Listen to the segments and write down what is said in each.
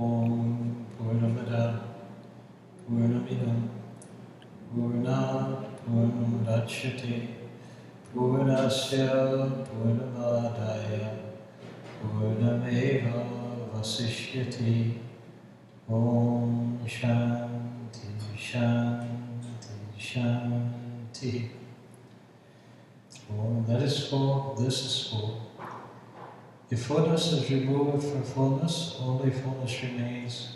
Om Purnamada Purnamidam Purnat Purnamudachyate Purnasya Purnamadaya Purnameva Vasishyati. Om Shanti Shanti Shanti. Om, that is full, this is full. If fullness is removed from fullness, only fullness remains.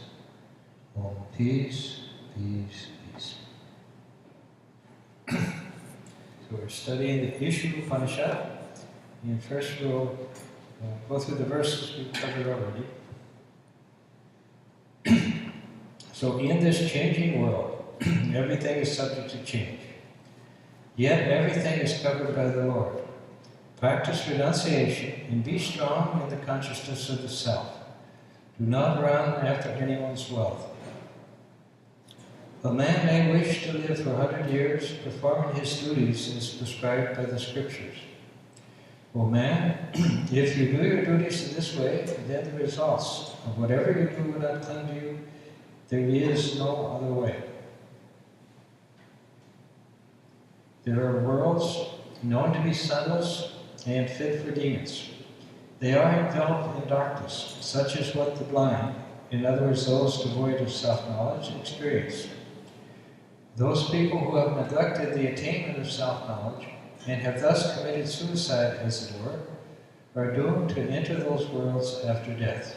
Om, peace, peace, peace. So we're studying the Isha Upanishad. And first we'll go through the verses we've covered already. So in this changing world, everything is subject to change. Yet everything is covered by the Lord. Practice renunciation and be strong in the consciousness of the self. Do not run after anyone's wealth. A man may wish to live for 100 years, performing his duties as prescribed by the scriptures. O man, if you do your duties in this way, then the results of whatever you do will not cling to you. There is no other way. There are worlds known to be sunless and fit for demons. They are enveloped in darkness, such as what the blind, in other words those devoid of self-knowledge, experience. Those people who have neglected the attainment of self-knowledge and have thus committed suicide, as it were, are doomed to enter those worlds after death.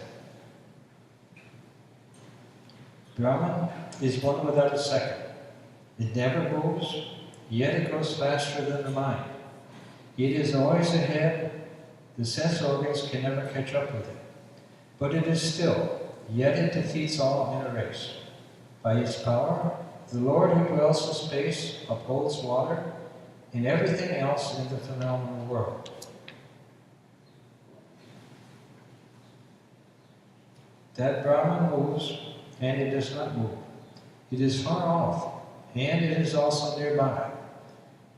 Brahman is one without a second. It never moves, yet it goes faster than the mind. It is always ahead. The sense organs can never catch up with it. But it is still, yet it defeats all in a race. By its power, the Lord who dwells in space upholds water and everything else in the phenomenal world. That Brahman moves, and it does not move. It is far off, and it is also nearby.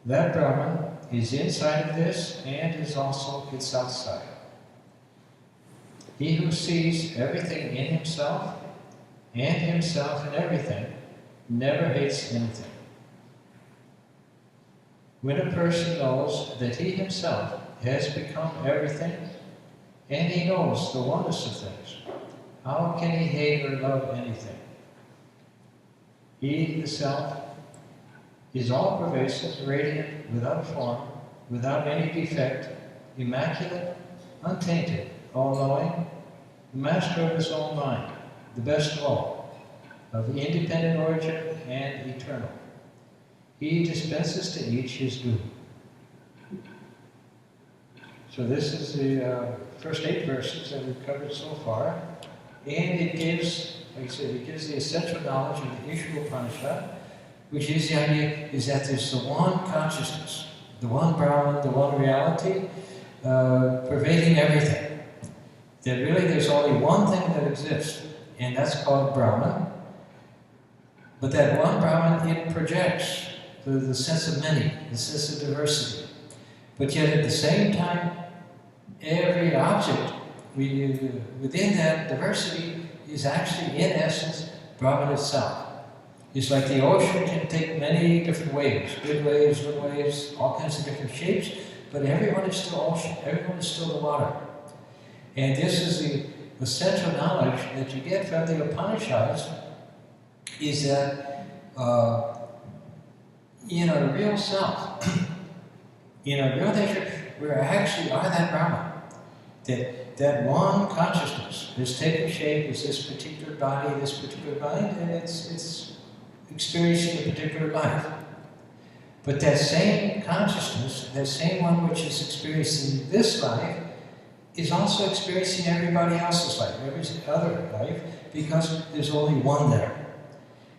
That Brahman is inside of this, and is also its outside. He who sees everything in himself, and himself in everything, never hates anything. When a person knows that he himself has become everything, and he knows the oneness of things, how can he hate or love anything? He, the self, is all-pervasive, radiant, without form, without any defect, immaculate, untainted, all-knowing, the master of his own mind, the best of all, of independent origin and eternal. He dispenses to each his due. So this is the first 8 verses that we've covered so far. And it gives, like I said, it gives the essential knowledge of the Isha Upanishad, which is the idea is that there's the one consciousness, the one Brahman, the one reality, pervading everything. That really there's only one thing that exists, and that's called Brahman. But that one Brahman, it projects the sense of many, the sense of diversity. But yet at the same time, every object within that diversity is actually, in essence, Brahman itself. It's like the ocean can take many different waves, big waves, little waves, all kinds of different shapes, but everyone is still ocean, everyone is still the water. And this is the essential knowledge that you get from the Upanishads, is that in our real self, in our real nature, we actually are that Brahman. That one consciousness has taken shape as this particular body, this particular mind, and it's experiencing a particular life. But that same consciousness, that same one which is experiencing this life, is also experiencing everybody else's life, every other life, because there's only one there.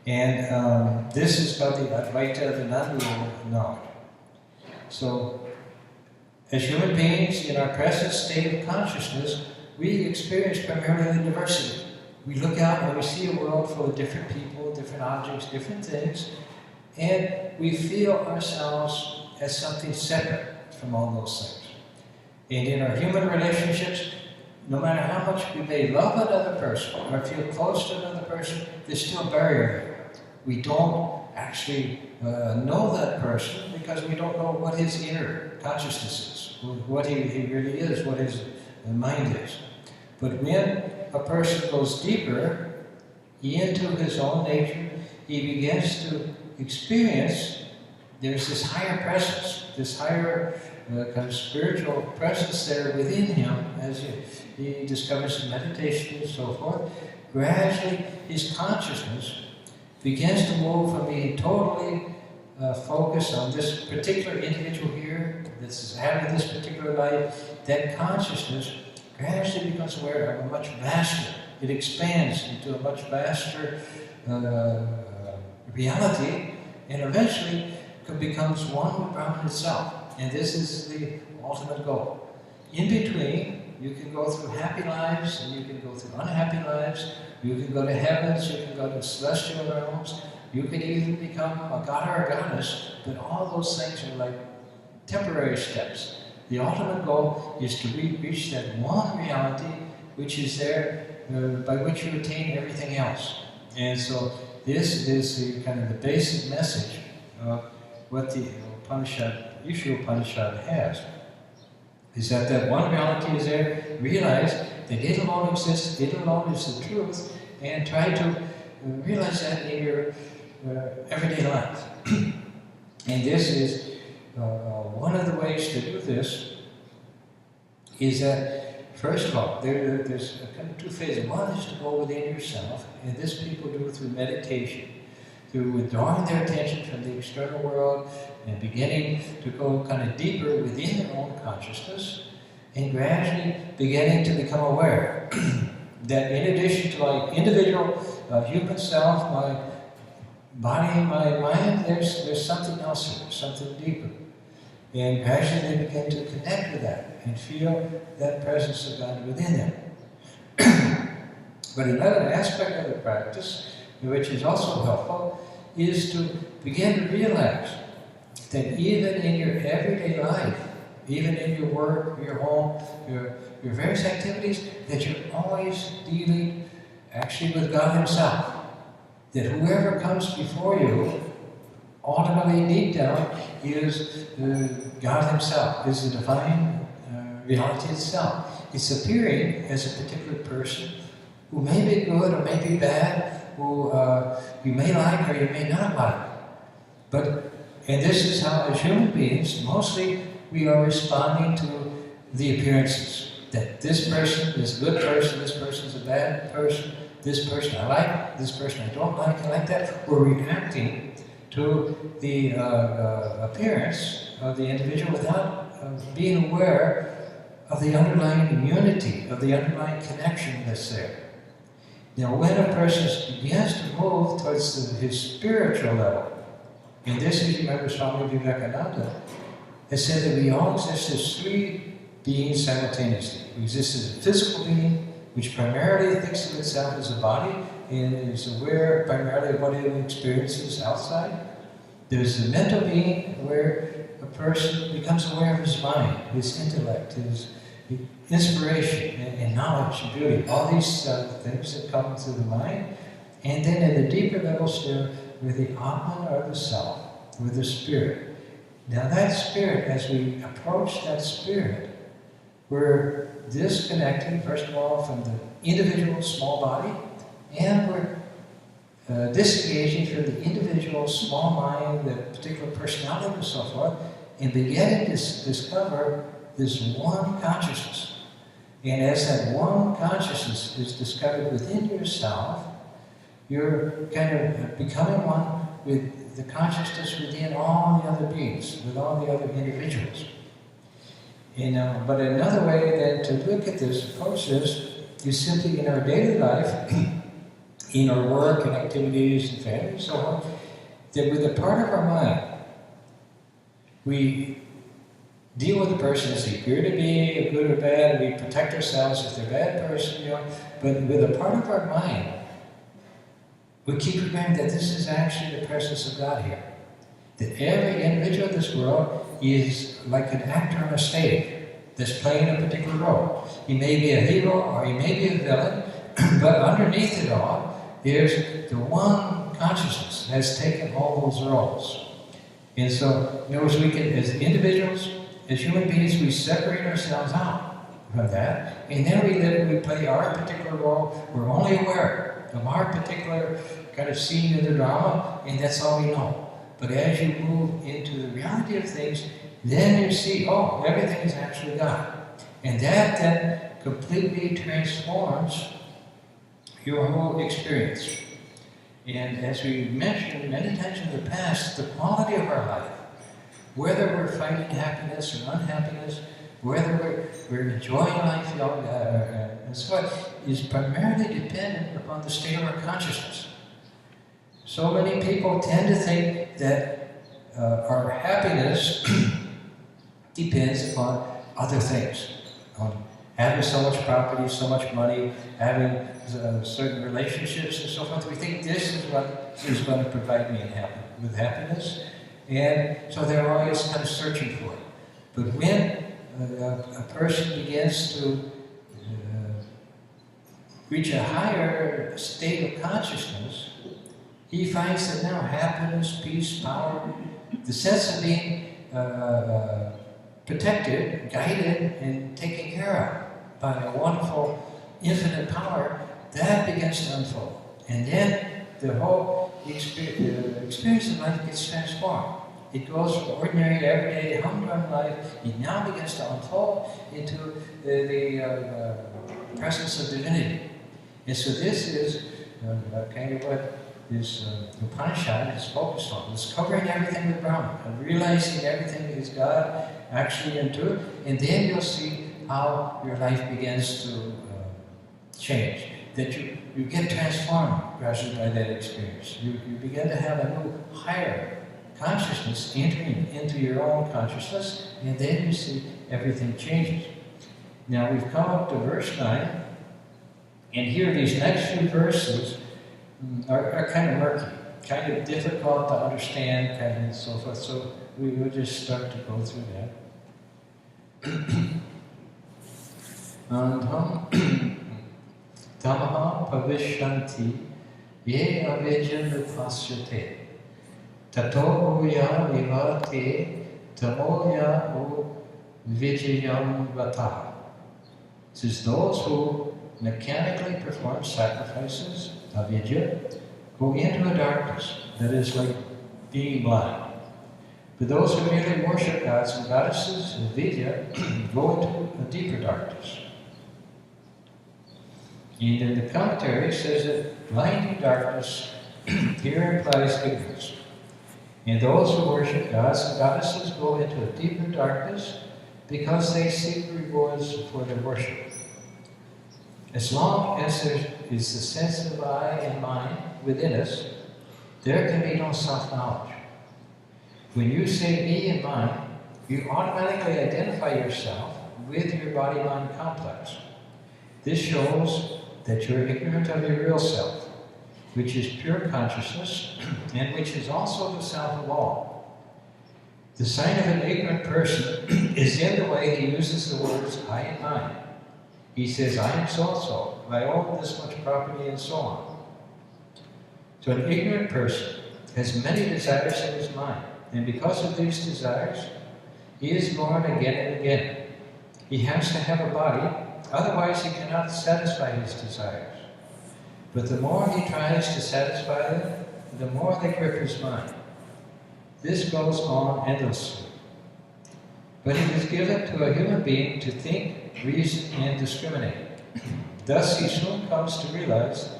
And this is called the Advaita, the non-dual knowledge. So, as human beings, in our present state of consciousness, we experience primarily diversity. We look out and we see a world full of different people, different objects, different things, and we feel ourselves as something separate from all those things. And in our human relationships, no matter how much we may love another person or feel close to another person, there's still a barrier there. We don't actually know that person because we don't know what his inner consciousness is, what he really is, what his mind is. But when a person goes deeper into his own nature, he begins to experience there's this higher presence, this higher kind of spiritual presence there within him as he discovers in meditation and so forth. Gradually, his consciousness begins to move from being totally focused on this particular individual here, that's having this particular life. That consciousness gradually becomes aware of a much vaster, it expands into a much vaster reality, and eventually becomes one with Brahman itself. And this is the ultimate goal. In between, you can go through happy lives, and you can go through unhappy lives. You can go to heavens, you can go to celestial realms. You can even become a god or a goddess, but all those things are like temporary steps. The ultimate goal is to reach that one reality which is there, by which you attain everything else. And so this is the kind of the basic message of what the Upanishad, Isha Upanishad has, is that one reality is there. Realize that it alone exists, it alone is the truth, and try to realize that in your everyday life. And this is one of the ways to do this is that, first of all, there's kind of two phases. One is to go within yourself, and this people do through meditation, through withdrawing their attention from the external world and beginning to go kind of deeper within their own consciousness, and gradually beginning to become aware that in addition to my individual human self, my body, my mind, there's something else here, something deeper. And gradually they begin to connect with that and feel that presence of God within them. But another aspect of the practice, which is also helpful, is to begin to realize that even in your everyday life, even in your work, your home, your various activities, that you're always dealing actually with God Himself. That whoever comes before you, ultimately deep down, is God Himself, is the divine reality itself. It's appearing as a particular person who may be good or may be bad, who you may like or you may not like. And this is how, as human beings, mostly we are responding to the appearances. That this person is a good person, this person is a bad person, this person I like, this person I don't like that. We're reacting to the appearance of the individual without being aware of the underlying unity, of the underlying connection that's there. Now, when a person begins to move towards his spiritual level, and this is, remember, Swami Vivekananda has said that we all exist as three beings simultaneously. We exist as a physical being, which primarily thinks of itself as a body and is aware primarily of what it experiences outside. There's the mental being, where a person becomes aware of his mind, his intellect, his inspiration and knowledge and beauty, all these things that come through the mind. And then at the deeper levels there, with the Atman or the self, with the spirit. Now that spirit, as we approach that spirit, we're disconnecting, first of all, from the individual small body, and we're disengaging from the individual small mind, the particular personality and so forth, and beginning to discover this one consciousness. And as that one consciousness is discovered within yourself, you're kind of becoming one with the consciousness within all the other beings, with all the other individuals. But another way then to look at this approach is simply in our daily life, in our work and activities and family and so on, that with a part of our mind, we deal with the person as they appear to be, good or bad, and we protect ourselves if they're a bad person, but with a part of our mind, we keep remembering that this is actually the presence of God here. That every individual in this world is like an actor on a stage. that's playing a particular role. He may be a hero or he may be a villain, but underneath it all, there's the one consciousness that has taken all those roles. And so, in other words, we can, as individuals, as human beings, we separate ourselves out from that, and then we play our particular role. We're only aware of our particular kind of scene in the drama, and that's all we know. But as you move into the reality of things, then you see, oh, everything is actually God. And that then completely transforms your whole experience. And as we mentioned many times in the past, the quality of our life, whether we're finding happiness or unhappiness, whether we're enjoying life and so on, is primarily dependent upon the state of our consciousness. So many people tend to think that our happiness depends upon other things, on having so much property, so much money, having certain relationships and so forth. We think this is what is going to provide me with happiness, and so they're always kind of searching for it. But when a person begins to reach a higher state of consciousness, he finds that now happiness, peace, power, the sense of being protected, guided, and taken care of by a wonderful, infinite power, that begins to unfold. And then the whole experience of life gets transformed. It goes from ordinary, everyday, humdrum life, it now begins to unfold into the presence of divinity. And so this is kind of what this Upanishad is focused on, discovering everything with Brahman, and realizing everything is God actually and true, and then you'll see how your life begins to change, that you get transformed gradually by that experience. You begin to have a new, higher consciousness entering into your own consciousness, and then you see everything changes. Now we've come up to verse 9, and here these next few verses are kind of murky, kind of difficult to understand, kind of so forth. So we will just start to go through that. Tamaha pavishyanti ye avidyam upasyate tato uya vivate tamoya u vijayam vataha. It says those who mechanically perform sacrifices, avidya, go into a darkness that is like being blind. But those who merely worship gods and goddesses, avidya, go into a deeper darkness. And in the commentary it says that blinding darkness here implies ignorance. And those who worship gods and goddesses go into a deeper darkness because they seek rewards for their worship. As long as there is the sense of I and mine within us, there can be no self-knowledge. When you say me and mine, you automatically identify yourself with your body-mind complex. This shows that you're ignorant of your real self, which is pure consciousness, and which is also the self of all. The sign of an ignorant person is in the way he uses the words I and mine. He says, I am so-and-so, I own this much property, and so on. So an ignorant person has many desires in his mind, and because of these desires, he is born again and again. He has to have a body, otherwise he cannot satisfy his desires. But the more he tries to satisfy them, the more they grip his mind. This goes on endlessly. But it is given to a human being to think, reason, and discriminate. Thus he soon comes to realize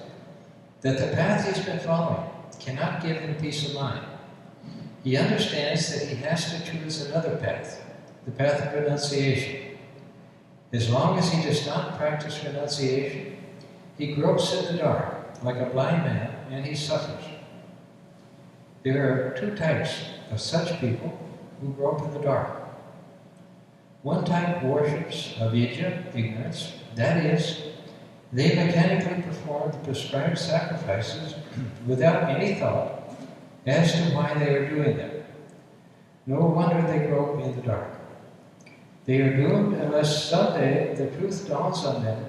that the path he's been following cannot give him peace of mind. He understands that he has to choose another path, the path of renunciation. As long as he does not practice renunciation, he gropes in the dark like a blind man, and he suffers. There are two types of such people who grope in the dark. One type worships avidya, ignorance, that is, they mechanically perform the prescribed sacrifices without any thought as to why they are doing them. No wonder they grope in the dark. They are doomed unless someday the truth dawns on them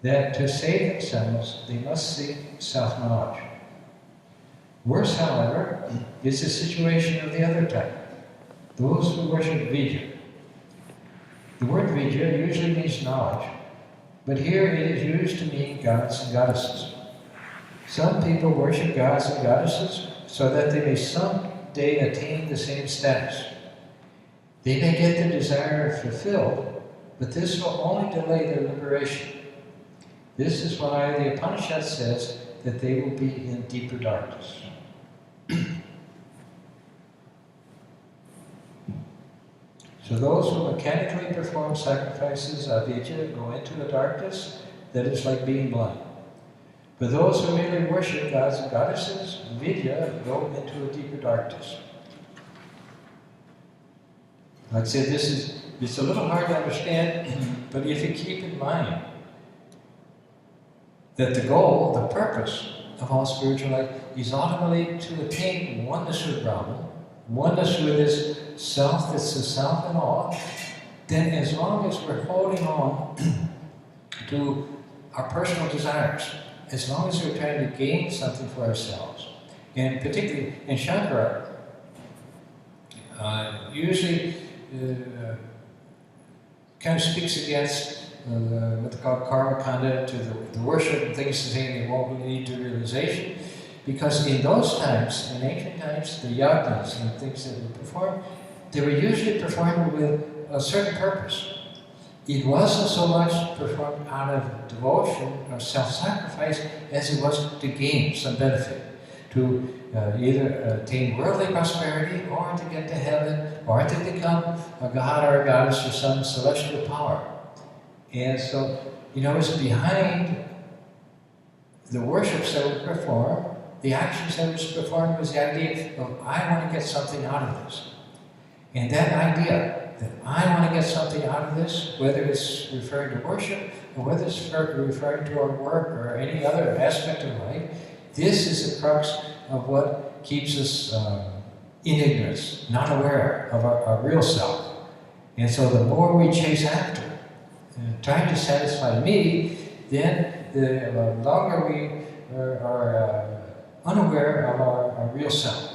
that to save themselves, they must seek self-knowledge. Worse, however, is the situation of the other type, those who worship Vidya. The word Vidya usually means knowledge, but here it is used to mean gods and goddesses. Some people worship gods and goddesses so that they may someday attain the same status. They may get their desire fulfilled, but this will only delay their liberation. This is why the Upanishad says that they will be in deeper darkness. So those who mechanically perform sacrifices of Vidya go into a darkness that is like being blind. But those who merely worship gods and goddesses, Vidya, go into a deeper darkness. Like I said, it's a little hard to understand, but if you keep in mind that the goal, the purpose of all spiritual life is ultimately to attain oneness with Brahman, oneness with this self that's the self in all, then as long as we're holding on to our personal desires, as long as we're trying to gain something for ourselves, and particularly in Shankara, usually kind of speaks against what they call karma kanda, to the worship and things to say they won't lead to realization. Because in those times, in ancient times, the yagnas and things that were performed, they were usually performed with a certain purpose. It wasn't so much performed out of devotion or self-sacrifice as it was to gain some benefit, to either attain worldly prosperity or to get to heaven or to become a god or a goddess or some celestial power. And so, it's behind the worships that were performed, the actions that were performed was the idea of, I want to get something out of this. And that idea that I want to get something out of this, whether it's referring to worship or whether it's referring to our work or any other aspect of life, this is the crux of what keeps us in ignorance, not aware of our real self. And so the more we chase after, trying to satisfy me, then the longer we are unaware of our real self.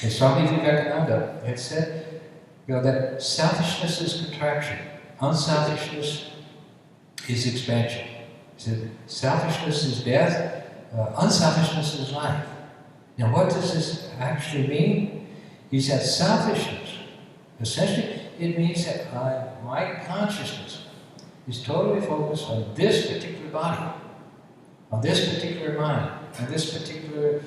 And Swami Vivekananda had said, that selfishness is contraction, unselfishness is expansion. He said, selfishness is death, unselfishness is life. Now what does this actually mean? He said selfishness, essentially it means that my consciousness is totally focused on this particular body, on this particular mind, on this particular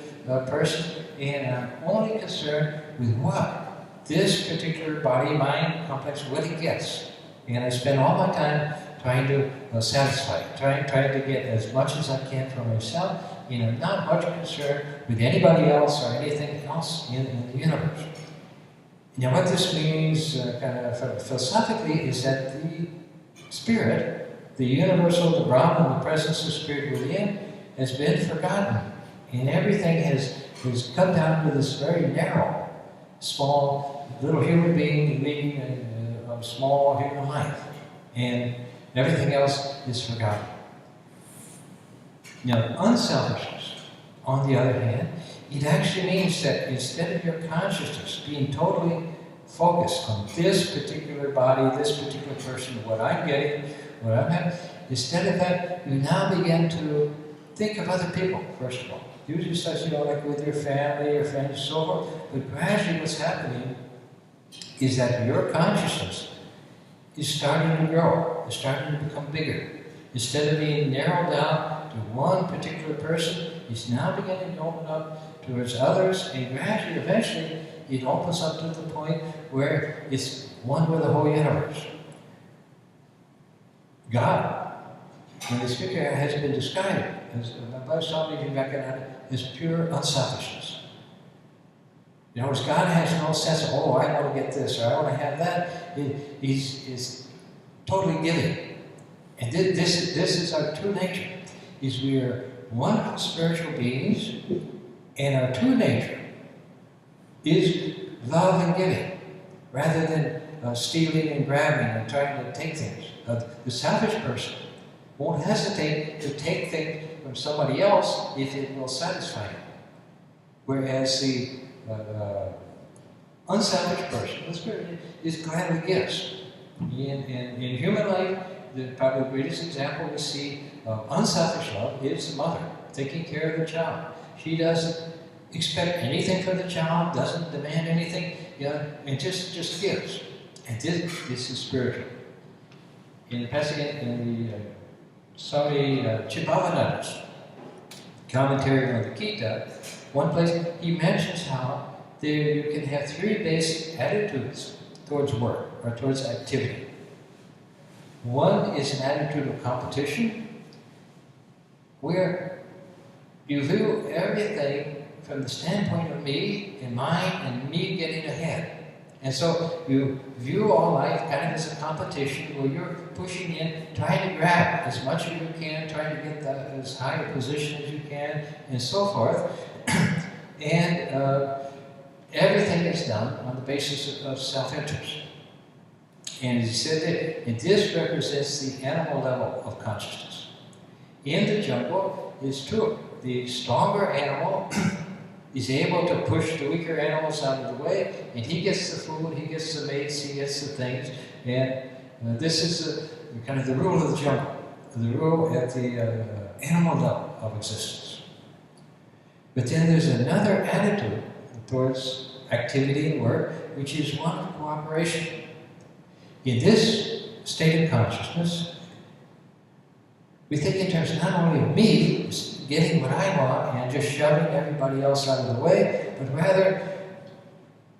person, and I'm only concerned with what this particular body, mind complex, what it gets. And I spend all my time trying to satisfy it, trying to get as much as I can for myself, and I'm not much concerned with anybody else or anything else in the universe. Now what this means kind of philosophically is that the spirit, the universal, the Brahman, the presence of spirit within, has been forgotten. And everything has come down to this very narrow, small, little human being leading a small human life. And everything else is forgotten. Now, unselfishness, on the other hand, it actually means that instead of your consciousness being totally focused on this particular body, this particular person, what I'm getting, what I'm having, instead of that, you now begin to think of other people, first of all. Usually starts, like with your family, your friends, and so forth. But gradually what's happening is that your consciousness is starting to grow, is starting to become bigger. Instead of being narrowed down to one particular person, it's now beginning to open up towards others, and gradually, eventually, it opens up to the point where it's one with the whole universe. God, when the speaker has been described by Swami Vivekananda, is pure unselfishness. As God has no sense of, I want to get this or I want to have that. He's totally giving. And this is our true nature. We are wonderful spiritual beings, and our true nature is love and giving, rather than stealing and grabbing and trying to take things. The selfish person won't hesitate to take things from somebody else if it will satisfy him. Whereas the unselfish person is gladly gives. In human life, probably the greatest example we see of unselfish love is the mother taking care of the child. She doesn't expect anything from the child, doesn't demand anything, and just gives. And this is spiritual. In the passage in the Swami Chibhavananda's commentary on the Gita, one place he mentions how you can have three basic attitudes towards work or towards activity. One is an attitude of competition, where you view everything from the standpoint of me and mine and me getting ahead. And so you view all life kind of as a competition where you're pushing in, trying to grab as much as you can, trying to get as high a position as you can, and so forth. And everything is done on the basis of self-interest. And as he said, and this represents the animal level of consciousness. In the jungle, it's true. The stronger animal is able to push the weaker animals out of the way, and he gets the food, he gets the mates, he gets the things. And this is kind of the rule of the jungle, the rule at the animal level of existence. But then there's another attitude towards activity and work, which is one of cooperation. In this state of consciousness, we think in terms not only of me getting what I want and just shoving everybody else out of the way, but rather,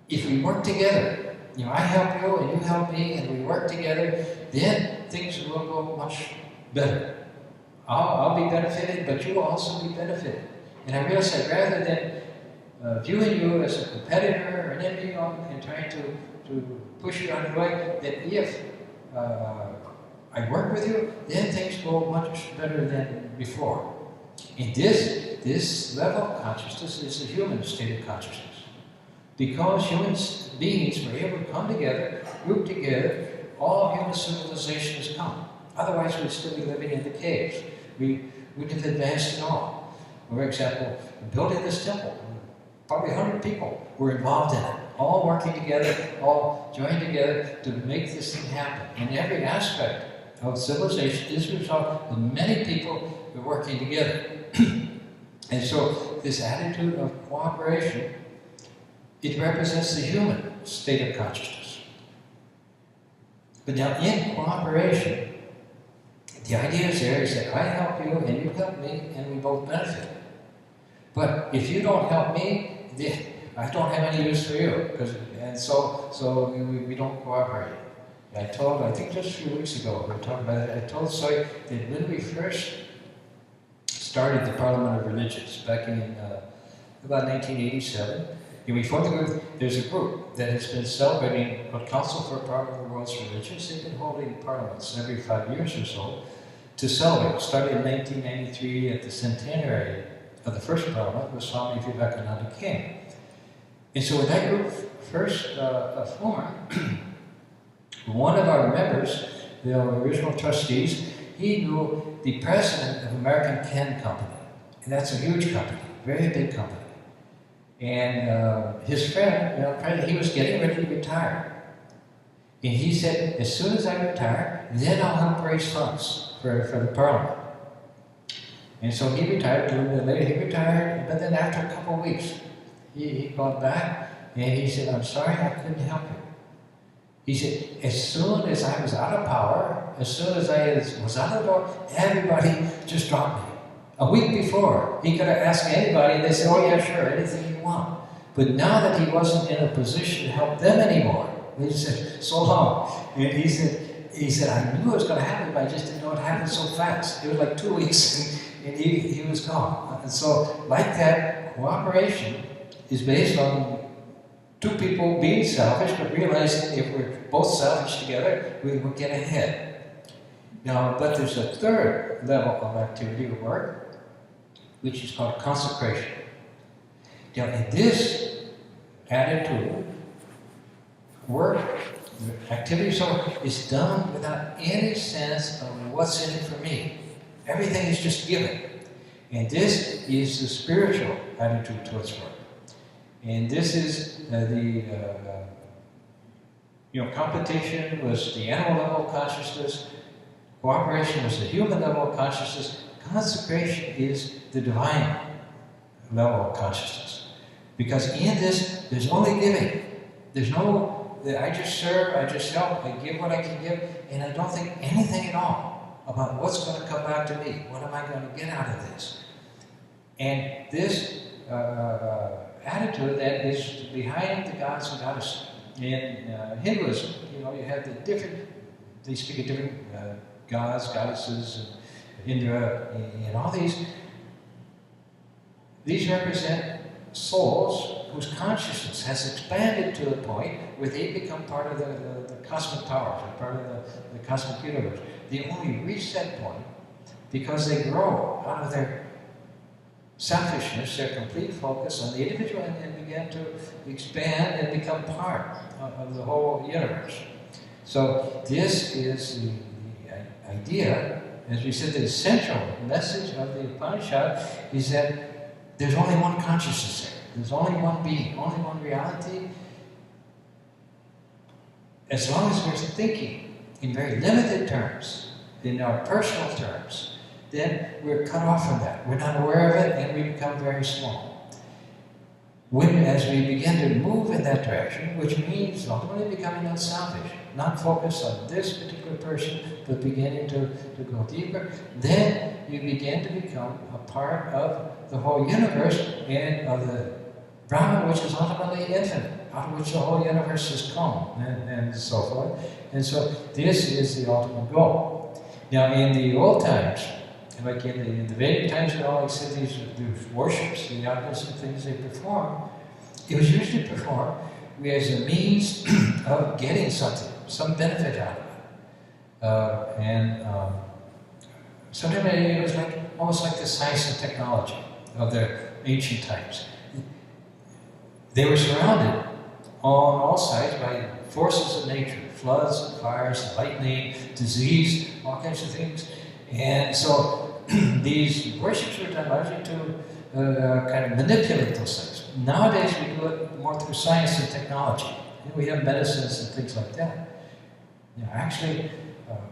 if we work together, I help you and you help me and we work together, then things will go much better. I'll be benefited, but you will also be benefited. And I realize that rather than viewing you as a competitor or an enemy and trying to push you out of the way, that if I work with you, then things go much better than before. And this level of consciousness is the human state of consciousness. Because human beings were able to come together, group together, all human civilization has come. Otherwise, we'd still be living in the caves. We wouldn't have advanced at all. For example, building this temple, probably 100 people were involved in it, all working together, all joined together to make this thing happen. In every aspect of civilization is the result of many people working together. And so this attitude of cooperation, it represents the human state of consciousness. But now in cooperation, the idea is there is that I help you and you help me and we both benefit. But if you don't help me, I don't have any use for you, and so we don't cooperate. I think just a few weeks ago, we were talking about it, I told Soy that when we first started the Parliament of Religions back in about 1987, and we formed the group, there's a group that has been celebrating called Council for a Parliament of the World's Religions. They've been holding parliaments every 5 years or so to celebrate. It started in 1993 at the centenary of the first parliament with Swami Vivekananda came. And so when that group first formed, one of our members, the original trustees, he knew the president of American Can Company. And that's a huge company, very big company. And his friend, he was getting ready to retire. And he said, as soon as I retire, then I'll help raise funds for the parliament. And so he retired, he retired, but then after a couple of weeks, he called back and he said, I'm sorry, I couldn't help you. He said, as soon as I was out of power, as soon as I was out of the door, everybody just dropped me. A week before, he could have asked anybody, and they said, oh yeah, sure, anything you want. But now that he wasn't in a position to help them anymore, they just said, so long. And he said, I knew it was going to happen, but I just didn't know it happened so fast. It was like 2 weeks, and he was gone. And so, like that, cooperation is based on two people being selfish, but realizing if we're both selfish together, we will get ahead. Now, but there's a third level of activity or work, which is called consecration. Now, in this attitude, work the activity so is done without any sense of what's in it for me. Everything is just given. And this is the spiritual attitude towards work. And this is competition was the animal level of consciousness, cooperation was the human level of consciousness, consecration is the divine level of consciousness. Because in this, there's only giving. There's no, I just serve, I just help, I give what I can give, and I don't think anything at all about what's going to come back to me. What am I going to get out of this? And this attitude that is behind the gods and goddesses. In Hinduism, you have the different, they speak of different gods, goddesses, and Indra, and all these. These represent souls whose consciousness has expanded to the point where they become part of the cosmic powers, or part of the cosmic universe. They only reach that point because they grow out of their selfishness, their complete focus on the individual, and begin to expand and become part of the whole universe. So this is the idea, as we said, the essential message of the Upanishad is that there's only one consciousness there. There's only one being, only one reality. As long as we're thinking in very limited terms, in our personal terms, then we're cut off from that. We're not aware of it, and we become very small. As we begin to move in that direction, which means ultimately becoming unselfish, not focused on this particular person, but beginning to go deeper, then you begin to become a part of the whole universe and of the Brahman, which is ultimately infinite, out of which the whole universe has come, and so forth. And so this is the ultimate goal. Now, in the old times, like in the Vedic times, we always said these worships, the yajnas and things they perform, it was usually performed as a means of getting something, some benefit out of it. Sometimes it was almost like the science and technology of the ancient times. They were surrounded on all sides by forces of nature, floods, fires, lightning, disease, all kinds of things. And so these worships were done largely to kind of manipulate those things. Nowadays we do it more through science and technology. We have medicines and things like that. Actually,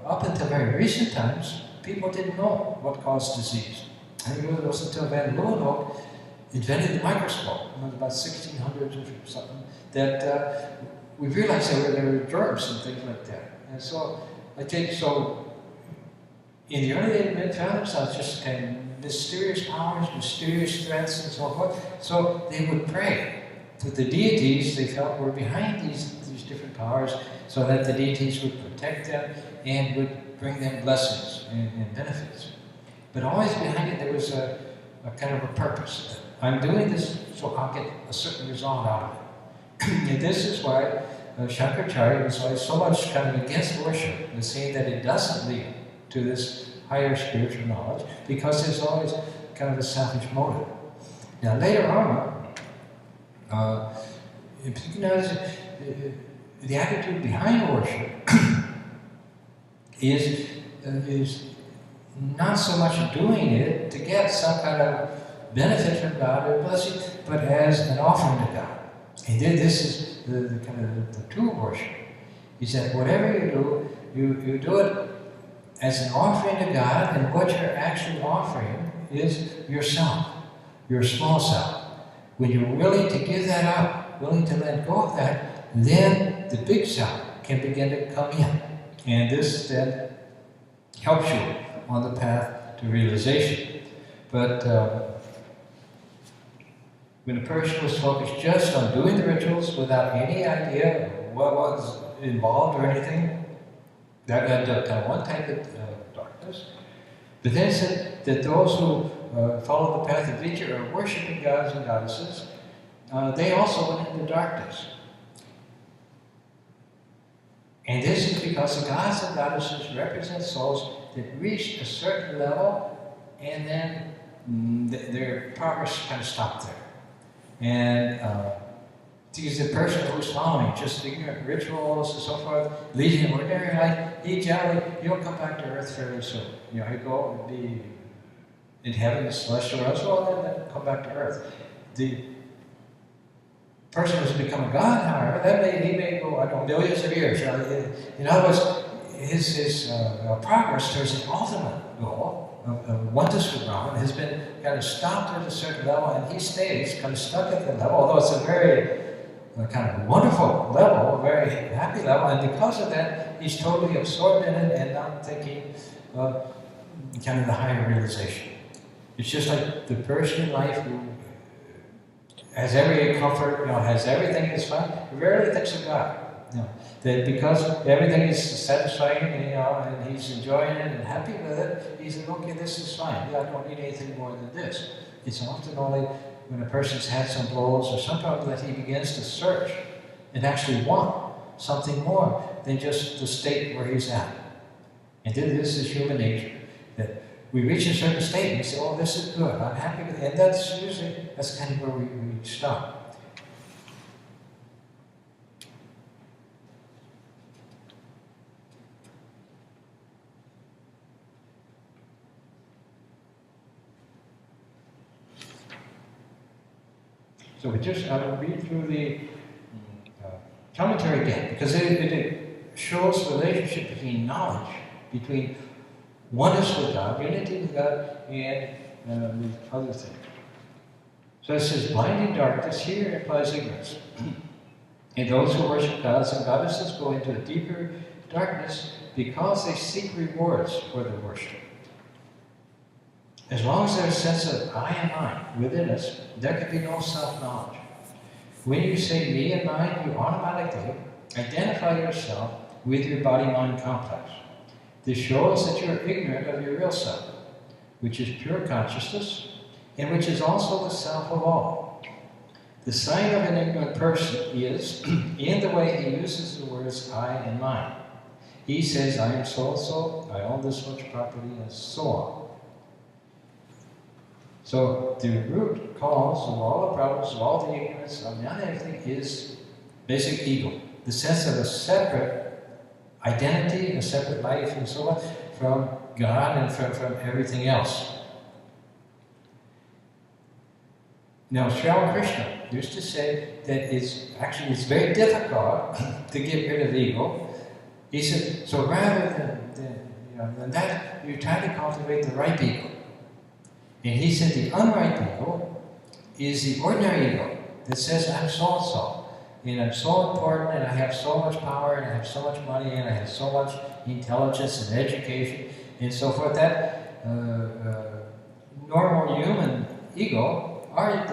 up until very recent times, people didn't know what caused disease. I think it was until Van Leeuwenhoek invented the microscope, it was about 1600s or something, that we realized there were germs and things like that. And so, in the early days, men found themselves just kind of mysterious powers, mysterious threats, and so forth. So they would pray to the deities they felt were behind these different powers, so that the deities would protect them and would bring them blessings and benefits. But always behind it, there was a kind of a purpose. I'm doing this so I'll get a certain result out of it. And this is why Shankaracharya was always so much kind of against worship, and saying that it doesn't lead to this higher spiritual knowledge, because there's always kind of a selfish motive. Now later on, the attitude behind worship is not so much doing it to get some kind of benefit from God or blessing, but as an offering to God. And then this is the kind of the true worship. Is that whatever you do, you do it as an offering to God, and what you're actually offering is yourself, your small self. When you're willing to give that up, willing to let go of that, then the big self can begin to come in. And this then helps you on the path to realization. But when a person was focused just on doing the rituals without any idea of what was involved or anything, that led to kind of one type of darkness. But then it said that those who follow the path of Vijja are worshipping gods and goddesses, they also went into darkness. And this is because the gods and goddesses represent souls that reached a certain level, and then their progress kind of stopped there. And Because the person who's following just ignorant rituals and so forth, leading an ordinary life, he'll come back to earth fairly soon. He'll go and be in heaven, the celestial realms, well, then come back to earth. The person who's become a god, however, he may go, I don't know, millions of years. In other words, his progress towards the ultimate goal of oneness with Brahman has been kind of stopped at a certain level, and he stays kind of stuck at that level, although it's a very kind of wonderful level, a very happy level, and because of that, he's totally absorbed in it and not thinking kind of the higher realization. It's just like the person in life who has every comfort, has everything is fine, rarely thinks of God. That because everything is satisfying, and he's enjoying it and happy with it, he says, okay, this is fine. I don't need anything more than this. It's often only when a person's had some blows or some problem that he begins to search and actually want something more than just the state where he's at. And then this is human nature, that we reach a certain state and we say, oh, this is good, I'm happy with it. And that's kind of where we stop. So I will read through the commentary again, because it shows the relationship between knowledge, between oneness with God, unity with God, and the other thing. So it says, blinding darkness here implies ignorance. And those who worship gods and goddesses go into a deeper darkness because they seek rewards for their worship. As long as there's a sense of I and mine within us, there can be no self-knowledge. When you say me and mine, you automatically identify yourself with your body-mind complex. This shows that you're ignorant of your real self, which is pure consciousness, and which is also the self of all. The sign of an ignorant person is in the way he uses the words I and mine. He says, I am so-and-so, I own this much property, and so on. So the root cause of all the problems, of all the ignorance, of not everything is basic ego. The sense of a separate identity, a separate life, and so on, from God and from everything else. Now, Sri Krishna used to say that it's very difficult to get rid of ego. He said, so rather than that, you try to cultivate the right ego. And he said the unripe ego is the ordinary ego that says, I'm so-and-so, and I'm so important, and I have so much power, and I have so much money, and I have so much intelligence and education, and so forth. That normal human ego, or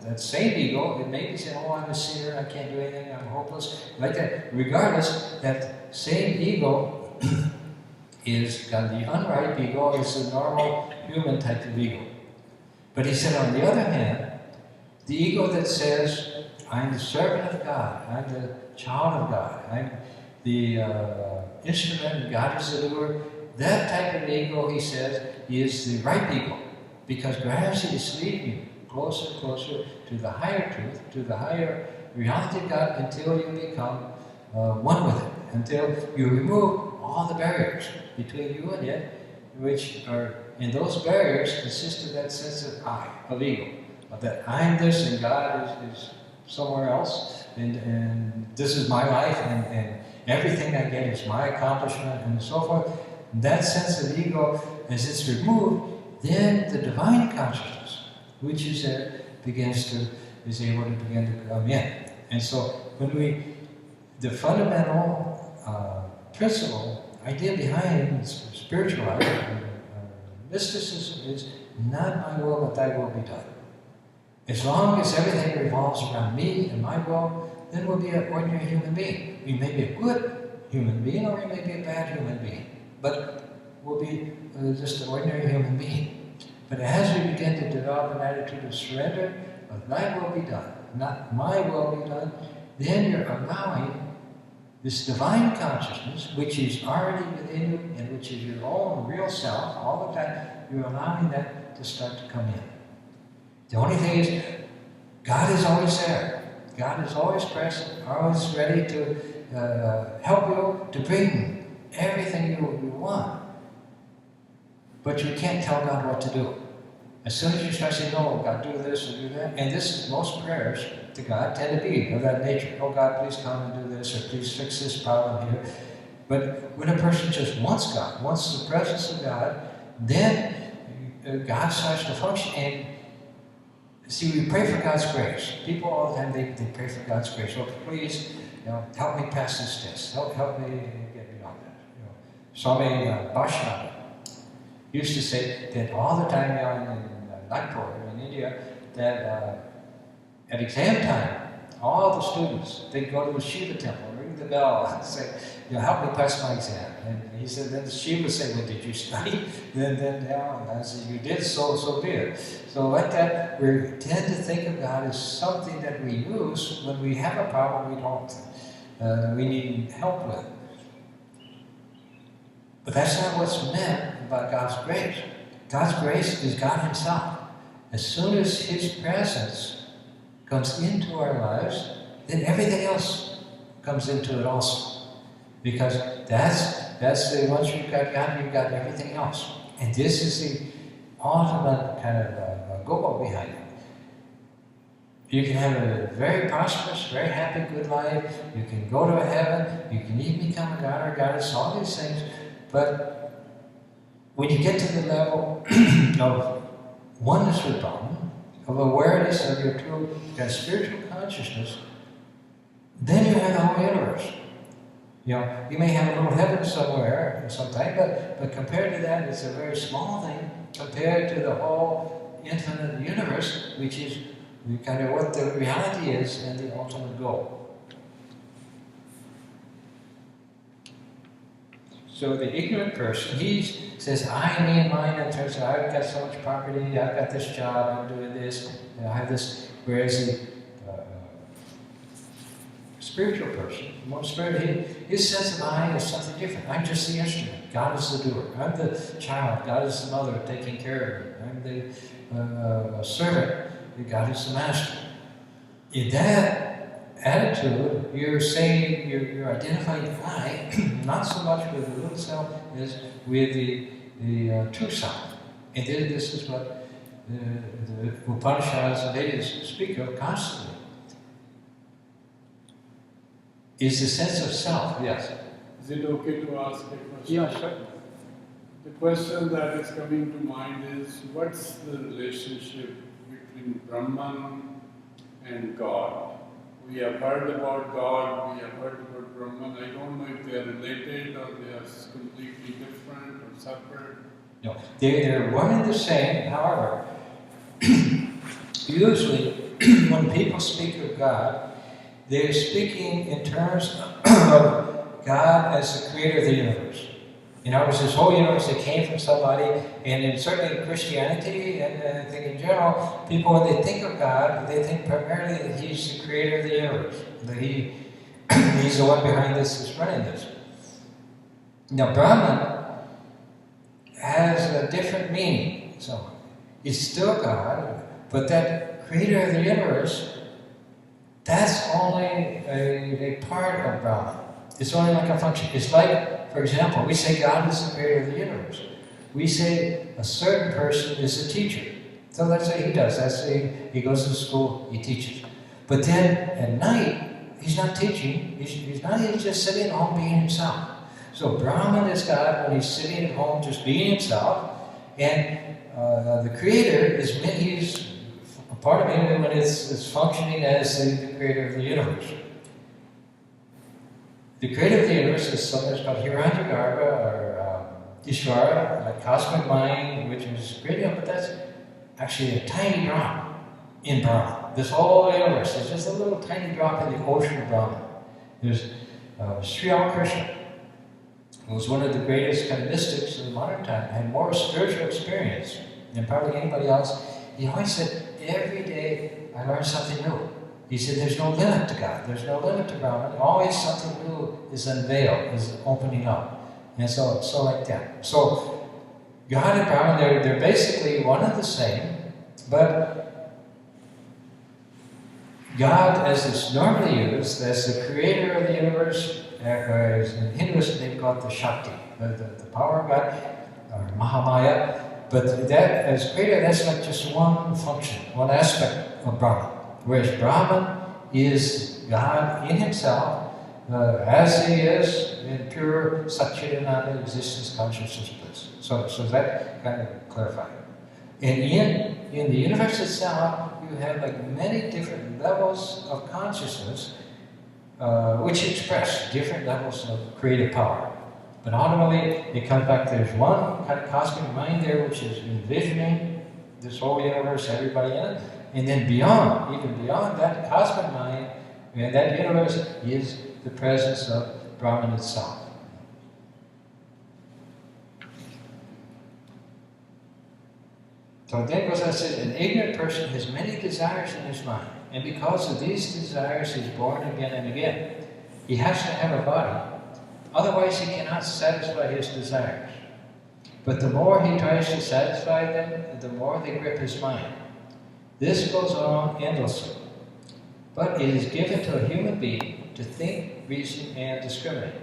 that same ego, it may be saying, oh, I'm a sinner, I can't do anything, I'm hopeless, like that. Regardless, that same ego is, the unripe ego is the normal human type of ego. But he said, on the other hand, the ego that says, I'm the servant of God, I'm the child of God, I'm the instrument, God is the doer, that type of ego, he says, is the right ego, because gradually it's leading you closer and closer to the higher truth, to the higher reality of God, until you become one with it, until you remove all the barriers between you and it, and those barriers consist of that sense of I, of ego, of that I'm this and God is somewhere else, and this is my life, and everything I get is my accomplishment, and so forth. And that sense of ego, as it's removed, then the divine consciousness, which is there, is able to begin to come in. And so the fundamental principle, idea behind spiritual life, mysticism is not my will, but thy will be done. As long as everything revolves around me and my will, then we'll be an ordinary human being. We may be a good human being, or we may be a bad human being, but we'll be just an ordinary human being. But as we begin to develop an attitude of surrender, of thy will be done, not my will be done, then you're allowing this divine consciousness, which is already within you and which is your own real self all the time, you're allowing that to start to come in. The only thing is, God is always there. God is always present, always ready to help you, to bring everything you want. But you can't tell God what to do. As soon as you start saying, no, God, do this or do that, and this is most prayers to God tend to be of that nature. Oh God, please come and do this, or please fix this problem here. But when a person just wants God, wants the presence of God, then God starts to function. And see, we pray for God's grace. People all the time, they pray for God's grace. Oh, please, help me pass this test. Help me get beyond that. Swami Vaishnava used to say that all the time in Nagpur, in India, that at exam time, all the students, they'd go to the Shiva temple, ring the bell, and say, help me pass my exam. And he said, then the Shiva would say, well, did you study? Then I said, you did, so be it. So like that, we tend to think of God as something that we use when we have a problem we need help with. But that's not what's meant about God's grace. God's grace is God Himself. As soon as His presence comes into our lives, then everything else comes into it also. Because that's the, once you've got God, you've got everything else. And this is the ultimate kind of goal behind it. You can have a very prosperous, very happy, good life. You can go to heaven. You can even become a God or goddess, all these things. But when you get to the level of oneness with Brahman, of awareness of your true spiritual consciousness, then you have the whole universe. You may have a little heaven somewhere sometime, but compared to that, it's a very small thing compared to the whole infinite universe, which is kind of what the reality is and the ultimate goal. So the ignorant person, he says, I, me, and mine, in terms of I've got so much property, I've got this job, I'm doing this, I have this, whereas the spiritual person, the more spiritual, his sense of I is something different. I'm just the instrument. God is the doer. I'm the child. God is the mother taking care of me. I'm the servant. God is the master. In that attitude, you're saying, you're identifying I, not so much with the little self as with the true self. And then this is what the Upanishads and Vedas speak of constantly. Is the sense of self, yes. Is it okay to ask a question? Yeah, sure. The question that is coming to mind is, what's the relationship between Brahman and God? We have heard about God, we have heard about Brahman. I don't know if they are related or they are completely different or separate. No, they're one and the same. However, usually when people speak of God, they're speaking in terms of God as the creator of the universe. In other words, this whole universe that came from somebody, and in certainly in Christianity, and I think in general, people, when they think of God, they think primarily that He's the creator of the universe, that He's the one behind this, that's running this. Now, Brahman has a different meaning. So, it's still God, but that creator of the universe, that's only a part of Brahman. It's only like a function. It's like, for example, we say God is the creator of the universe. We say a certain person is a teacher. So that's what he does. That's he goes to school, he teaches. But then at night, he's not teaching. He's just sitting at home being himself. So Brahman is God when he's sitting at home just being himself. And the creator is when he's a part of him, when it's functioning as the creator of the universe. The creator of the universe is something that's called Hiranyagarbha or Ishvara, like cosmic mind, which is created, but that's actually a tiny drop in Brahman. This whole universe is just a little tiny drop in the ocean of Brahman. There's Sri Ramakrishna, who was one of the greatest kind of mystics of the modern time, had more spiritual experience than probably anybody else. He always said, every day I learn something new. He said, there's no limit to God. There's no limit to Brahman. Always something new is unveiled, is opening up. And so like that. So God and Brahman, they're basically one and the same, but God, as it's normally used, as the creator of the universe, or as in Hinduism they call it the Shakti, the power of God, or Mahamaya. But that, as creator, that's like just one function, one aspect of Brahman. Whereas Brahman is God in himself, as he is in pure Satchidananda existence, consciousness, bliss. So that kind of clarifies. And in the universe itself, you have like many different levels of consciousness which express different levels of creative power. But ultimately, it comes back, there's one kind of cosmic mind there which is envisioning this whole universe, everybody in it. And then beyond, even beyond that cosmic mind, and that universe is the presence of Brahman itself. So then goes on and says, an ignorant person has many desires in his mind, and because of these desires he's born again and again. He has to have a body, otherwise he cannot satisfy his desires. But the more he tries to satisfy them, the more they grip his mind. This goes on endlessly. But it is given to a human being to think, reason, and discriminate.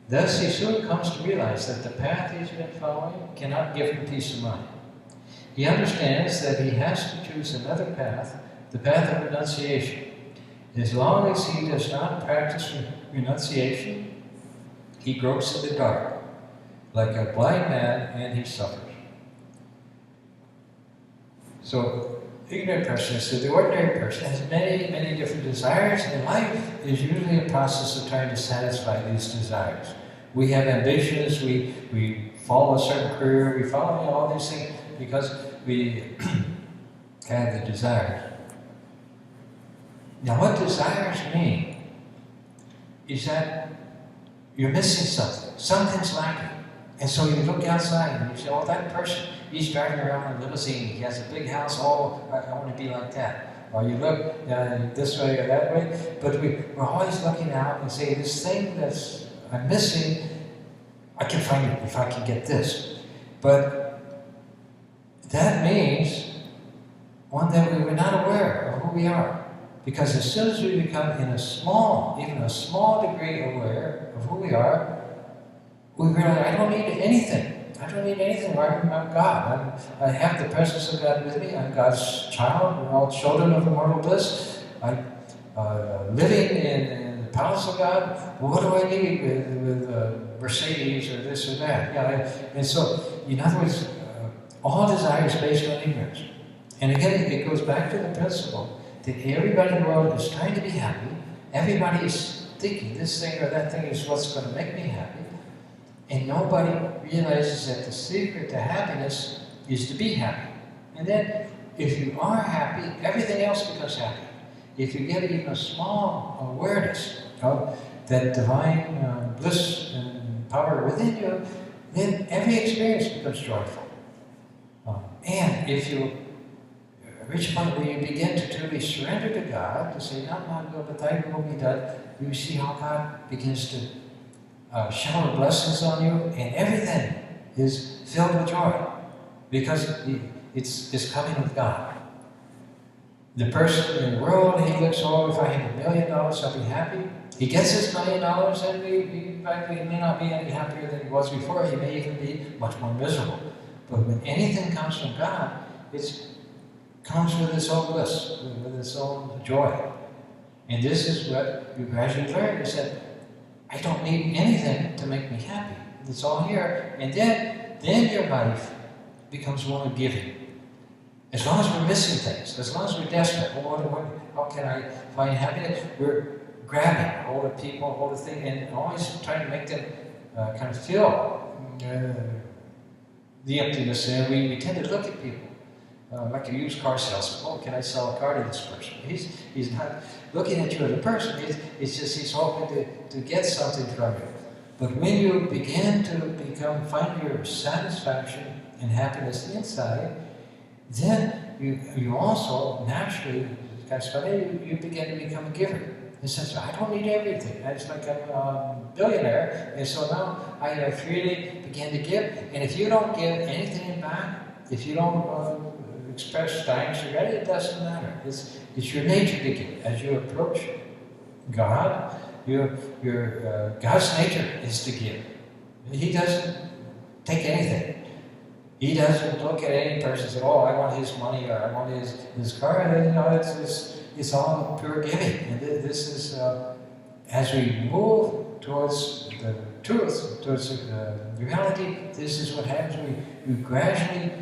Thus he soon comes to realize that the path he's been following cannot give him peace of mind. He understands that he has to choose another path, the path of renunciation. As long as he does not practice renunciation, he gropes in the dark, like a blind man, and he suffers. So, ignorant person, so the ordinary person has many, many different desires, and life is usually a process of trying to satisfy these desires. We have ambitions, we follow a certain career, we follow all these things because we have the desires. Now what desires mean is that you're missing something. Something's lacking. And so you look outside and you say, oh, that person, he's driving around in a limousine, he has a big house, oh, I want to be like that. Or you look this way or that way, but we're always looking out and say, this thing that's I'm missing, I can find it if I can get this. But that means, one, that we were not aware of who we are. Because as soon as we become even a small degree aware of who we are, we realize, I don't need anything. I don't need anything. I'm God. I have the presence of God with me. I'm God's child. We're all children of immortal bliss. I'm living in the palace of God. Well, what do I need with Mercedes or this or that? And so, in other words, all desire is based on ignorance. And again, it goes back to the principle that everybody in the world is trying to be happy. Everybody is thinking this thing or that thing is what's going to make me happy. And nobody realizes that the secret to happiness is to be happy. And then, if you are happy, everything else becomes happy. If you get even a small awareness of that divine bliss and power within you, then every experience becomes joyful. And if you reach a point where you begin to truly surrender to God, to say, not my will, but thy will be done, you see how God begins to shower blessings on you, and everything is filled with joy, because it's coming with God. The person in the world, he looks, oh, if I had $1 million, I'll be happy. He gets his $1 million, and he may not be any happier than he was before. He may even be much more miserable. But when anything comes from God, it comes with its own bliss, with its own joy. And this is what you gradually learn, is that I don't need anything to make me happy. It's all here. And then your life becomes one of giving. As long as we're missing things, as long as we're desperate, how can I find happiness? We're grabbing hold of people, hold of things, and always trying to make them kind of fill the emptiness there. We tend to look at people like a used car salesman. Oh, can I sell a car to this person? He's not looking at you as a person. It's just he's hoping to get something from you. But when you begin to find your satisfaction and happiness inside, then you also naturally, you begin to become a giver. In the sense, I don't need everything. It's like I'm a billionaire, and so now I freely begin to give. And if you don't give anything back, if you don't express dying serenity, it doesn't matter. It's your nature to give. As you approach God, God's nature is to give. He doesn't take anything. He doesn't look at any person and say, oh, I want his money or I want his car. And, it's all pure giving. And this is, as we move towards the truth, towards reality, this is what happens. We gradually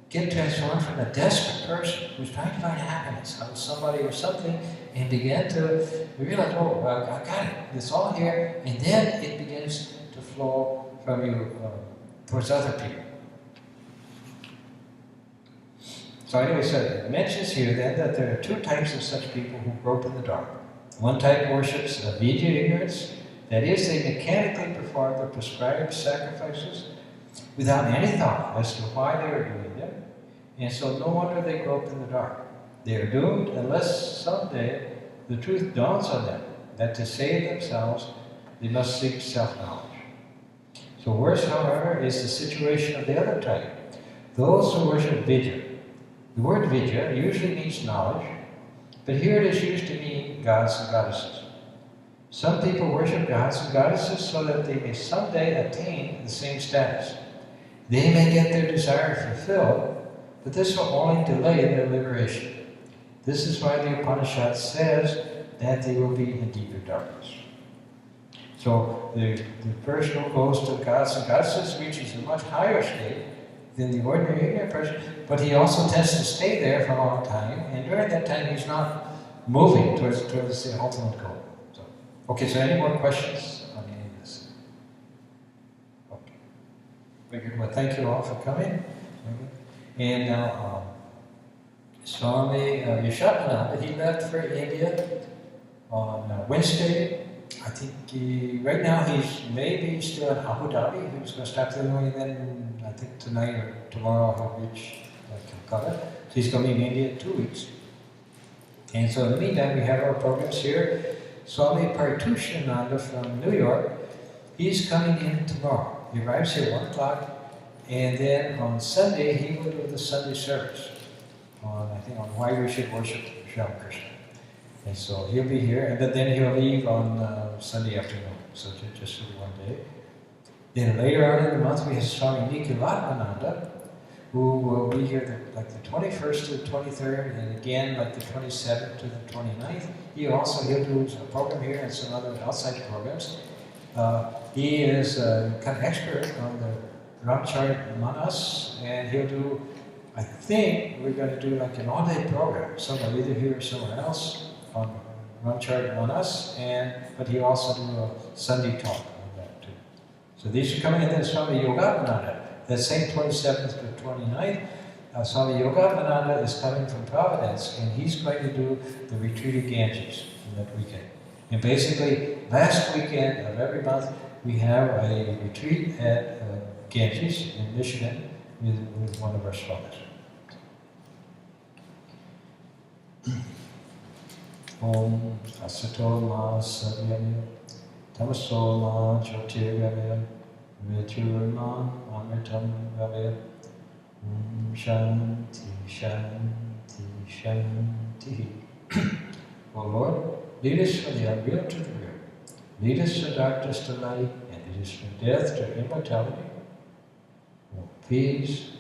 get transformed from a desperate person who's trying to find happiness out of somebody or something and begin to realize, oh, I got it. It's all here. And then it begins to flow from you towards other people. So anyway, so it mentions here then that there are two types of such people who grope in the dark. One type worships immediate ignorance, that is, they mechanically perform the prescribed sacrifices without any thought as to why they are doing them, and so no wonder they grope in the dark. They are doomed unless someday the truth dawns on them that to save themselves they must seek self-knowledge. So worse, however, is the situation of the other type, those who worship Vidya. The word Vidya usually means knowledge, but here it is used to mean gods and goddesses. Some people worship gods and goddesses so that they may someday attain the same status. They may get their desire fulfilled, but this will only delay their liberation. This is why the Upanishad says that they will be in deeper darkness. So the person who goes to gods and goddesses reaches a much higher state than the ordinary ignorant person, but he also tends to stay there for a long time, and during that time he's not moving towards the ultimate goal. So, okay, so any more questions on any of this? Okay. Very good. Well, thank you all for coming. And now, Swami Isha Upanishad, he left for India on Wednesday. I think right now he's maybe still in Abu Dhabi. He was going to start there, and then I think tonight or tomorrow he'll reach Calcutta. So he's going to be in India in 2 weeks. And so in the meantime, we have our programs here. Swami Partushananda from New York, he's coming in tomorrow. He arrives here at 1 o'clock, and then on Sunday he will do the Sunday service I think on why we should worship Sri Krishna. And so he'll be here, and then he'll leave on Sunday afternoon, so just for 1 day. Then later on in the month we have Swami Nikhilātmananda, who will be here like the 21st to the 23rd, and again like the 27th to the 29th. He'll do a program here and some other outside programs. He is kind of expert on the Ramcharitmanas, and he'll do, I think we're going to do like an all-day program, somewhere either here or somewhere else on Ramcharitmanas, but he'll also do a Sunday talk on that too. So these are coming in. Then Swami Yogavananda, that same 27th to 29th, Swami Yogavananda is coming from Providence, and he's going to do the retreat of Ganges on that weekend. And basically, last weekend of every month, we have a retreat at Ganges in Michigan with one of our swamis. Om Asato Ma Satyamya Tamaso Ma Jyotirgamya Mrityurma Amritam Gavya Shanti Shanti Shanti. O Lord, lead us from the unreal to the real. Lead us from darkness to light, and lead us from death to immortality. O peace,